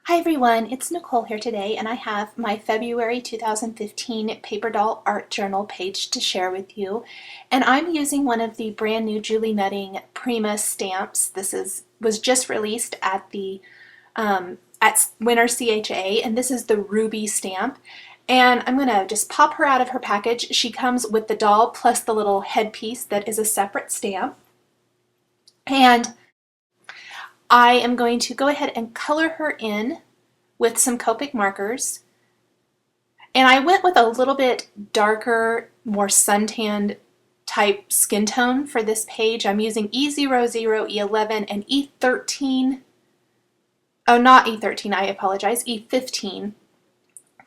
Hi everyone, it's Nicole here today, and I have my February 2015 Paper Doll Art Journal page to share with you. And I'm using one of the brand new Julie Nutting Prima stamps. Was just released at the at Winter CHA, and this is the Ruby stamp. And I'm going to just pop her out of her package. She comes with the doll plus the little headpiece that is a separate stamp. And I am going to go ahead and color her in with some Copic markers. And I went with a little bit darker, more suntanned type skin tone for this page. I'm using E00, E11, and E13. Oh, not E13, I apologize, E15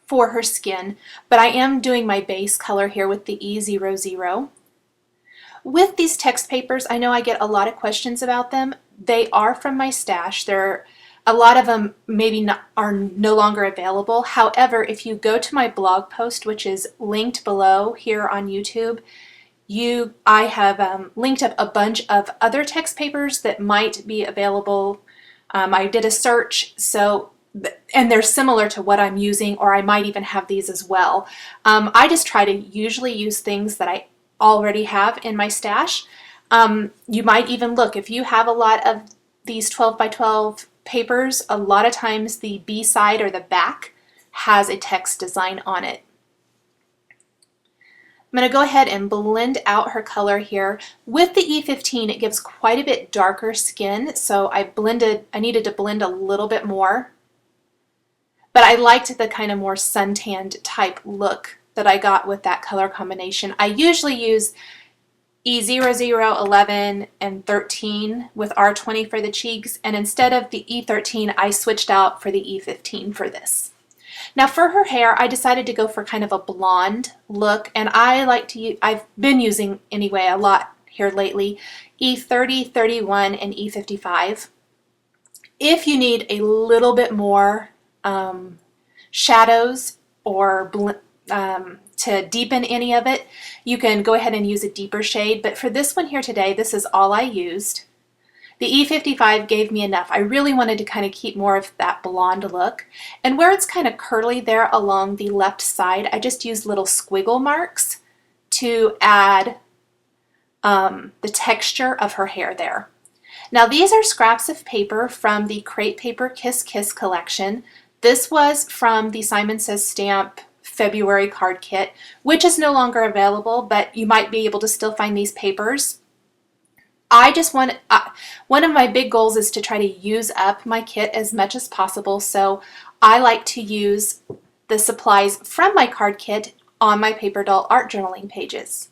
for her skin. But I am doing my base color here with the E00. With these text papers, I know I get a lot of questions about them. They are from my stash. A lot of them are no longer available. However, if you go to my blog post, which is linked below here on YouTube, I have linked up a bunch of other text papers that might be available. I did a search, and they're similar to what I'm using, or I might even have these as well. I just try to usually use things that I already have in my stash. You might even look, if you have a lot of these 12 by 12 papers, a lot of times the B side or the back has a text design on it. I'm going to go ahead and blend out her color here. With the E15, it gives quite a bit darker skin, so I needed to blend a little bit more. But I liked the kind of more suntanned type look that I got with that color combination. I usually use E00, 11, and 13 with R20 for the cheeks, and instead of the E13, I switched out for the E15 for this. Now for her hair, I decided to go for kind of a blonde look, and I've been using anyway a lot here lately, E30, 31, and E55. If you need a little bit more shadows or to deepen any of it, you can go ahead and use a deeper shade, but for this one here today, this is all I used. The E55 gave me enough. I really wanted to kind of keep more of that blonde look, and where it's kind of curly there along the left side, I just used little squiggle marks to add the texture of her hair there. Now these are scraps of paper from the Crate Paper Kiss Kiss collection. This was from the Simon Says Stamp February card kit, which is no longer available, but you might be able to still find these papers. One of my big goals is to try to use up my kit as much as possible, so I like to use the supplies from my card kit on my paper doll art journaling pages.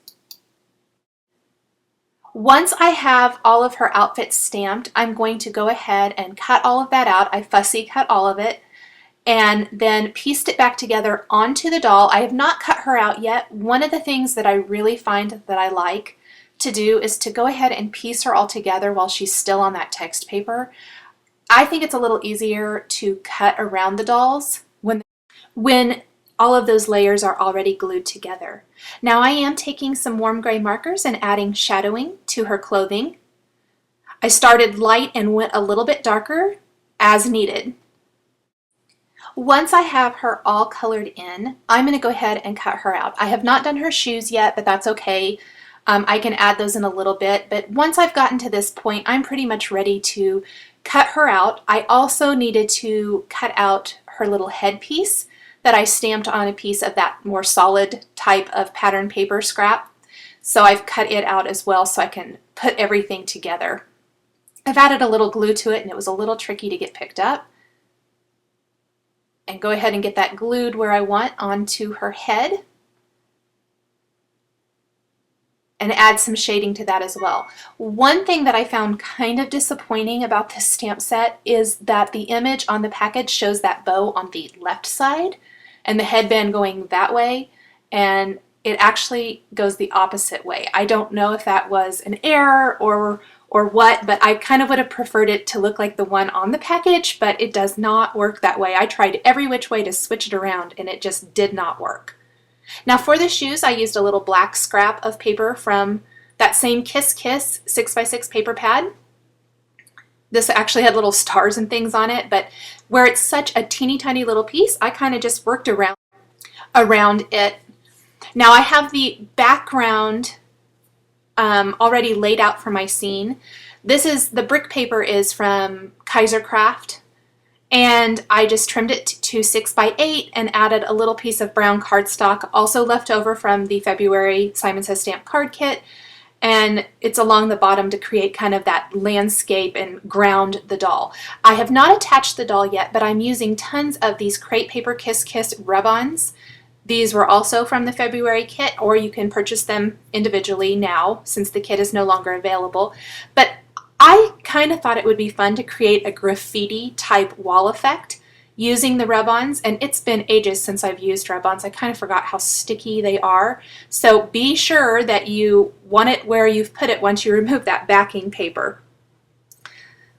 Once I have all of her outfits stamped, I'm going to go ahead and cut all of that out. I fussy cut all of it, and then pieced it back together onto the doll. I have not cut her out yet. One of the things that I really find that I like to do is to go ahead and piece her all together while she's still on that text paper. I think it's a little easier to cut around the dolls when all of those layers are already glued together. Now I am taking some warm gray markers and adding shadowing to her clothing. I started light and went a little bit darker as needed. Once I have her all colored in, I'm going to go ahead and cut her out. I have not done her shoes yet, but that's okay. I can add those in a little bit, but once I've gotten to this point, I'm pretty much ready to cut her out. I also needed to cut out her little headpiece that I stamped on a piece of that more solid type of pattern paper scrap. So I've cut it out as well so I can put everything together. I've added a little glue to it, and it was a little tricky to get picked up. And go ahead and get that glued where I want onto her head, and add some shading to that as well. One thing that I found kind of disappointing about this stamp set is that the image on the package shows that bow on the left side and the headband going that way, and it actually goes the opposite way. I don't know if that was an error or what, but I kind of would have preferred it to look like the one on the package, but it does not work that way. I tried every which way to switch it around, and it just did not work. Now for the shoes, I used a little black scrap of paper from that same Kiss Kiss 6x6 paper pad. this actually had little stars and things on it, but where it's such a teeny tiny little piece, I kind of just worked around it. Now I have the background already laid out for my scene. The brick paper is from Kaisercraft, and I just trimmed it to 6x8 and added a little piece of brown cardstock, also left over from the February Simon Says Stamp card kit, and it's along the bottom to create kind of that landscape and ground the doll. I have not attached the doll yet, but I'm using tons of these crepe paper Kiss Kiss rub-ons. These were also from the February kit, or you can purchase them individually now since the kit is no longer available. But I kind of thought it would be fun to create a graffiti type wall effect using the rub-ons, and it's been ages since I've used rub-ons. I kind of forgot how sticky they are. So be sure that you want it where you've put it once you remove that backing paper.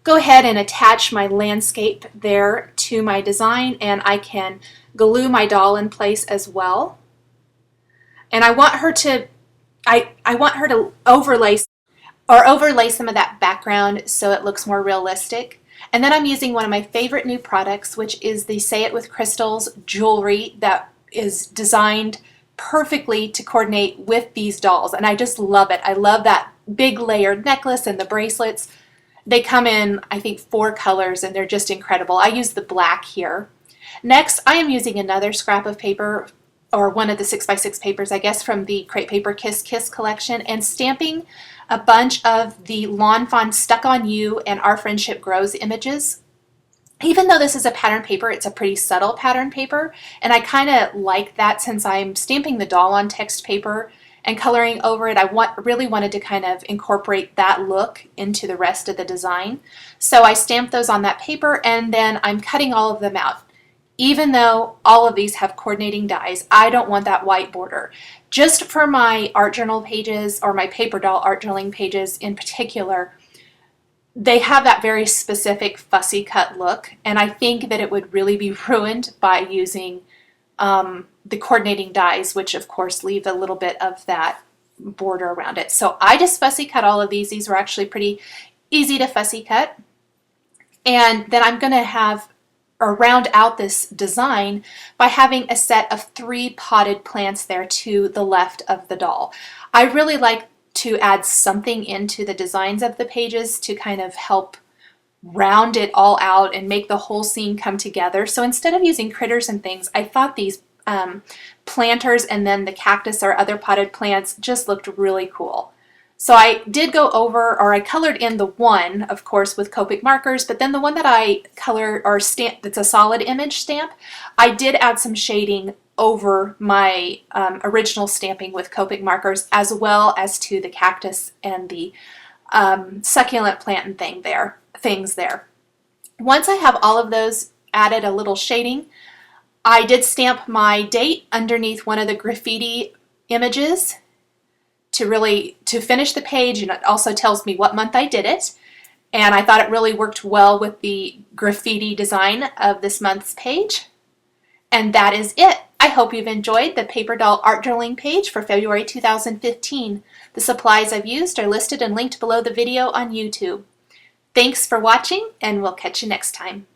Go ahead and attach my landscape there to my design, and I can glue my doll in place as well. And I want her to overlay some of that background so it looks more realistic. And then I'm using one of my favorite new products, which is the Say It With Crystals jewelry that is designed perfectly to coordinate with these dolls. And I just love it. I love that big layered necklace and the bracelets. They come in, I think, 4 colors, and they're just incredible. I use the black here. Next, I am using another scrap of paper, or one of the 6x6 papers, I guess, from the Crepe Paper Kiss Kiss collection, and stamping a bunch of the Lawn Fawn Stuck on You and Our Friendship Grows images. Even though this is a pattern paper, it's a pretty subtle pattern paper, and I kind of like that since I'm stamping the doll on text paper and coloring over it. I really wanted to kind of incorporate that look into the rest of the design. So I stamped those on that paper, and then I'm cutting all of them out. Even though all of these have coordinating dies, I don't want that white border. Just for my art journal pages, or my paper doll art journaling pages in particular, they have that very specific fussy cut look, and I think that it would really be ruined by using the coordinating dies, which of course leave a little bit of that border around it. So I just fussy cut all of these. These were actually pretty easy to fussy cut. And then I'm going to have or round out this design by having a set of 3 potted plants there to the left of the doll. I really like to add something into the designs of the pages to kind of help round it all out and make the whole scene come together. So instead of using critters and things, I thought these planters and then the cactus or other potted plants just looked really cool. So I did go over, or I colored in the one, of course, with Copic markers, but then the one that I color or stamp, that's a solid image stamp, I did add some shading over my original stamping with Copic markers, as well as to the cactus and the succulent plant and things there. Once I have all of those added a little shading, I did stamp my date underneath one of the graffiti images to finish the page, and it also tells me what month I did it. And I thought it really worked well with the graffiti design of this month's page. And that is it. I hope you've enjoyed the Paper Doll Art Journaling page for February 2015. The supplies I've used are listed and linked below the video on YouTube. Thanks for watching, and we'll catch you next time.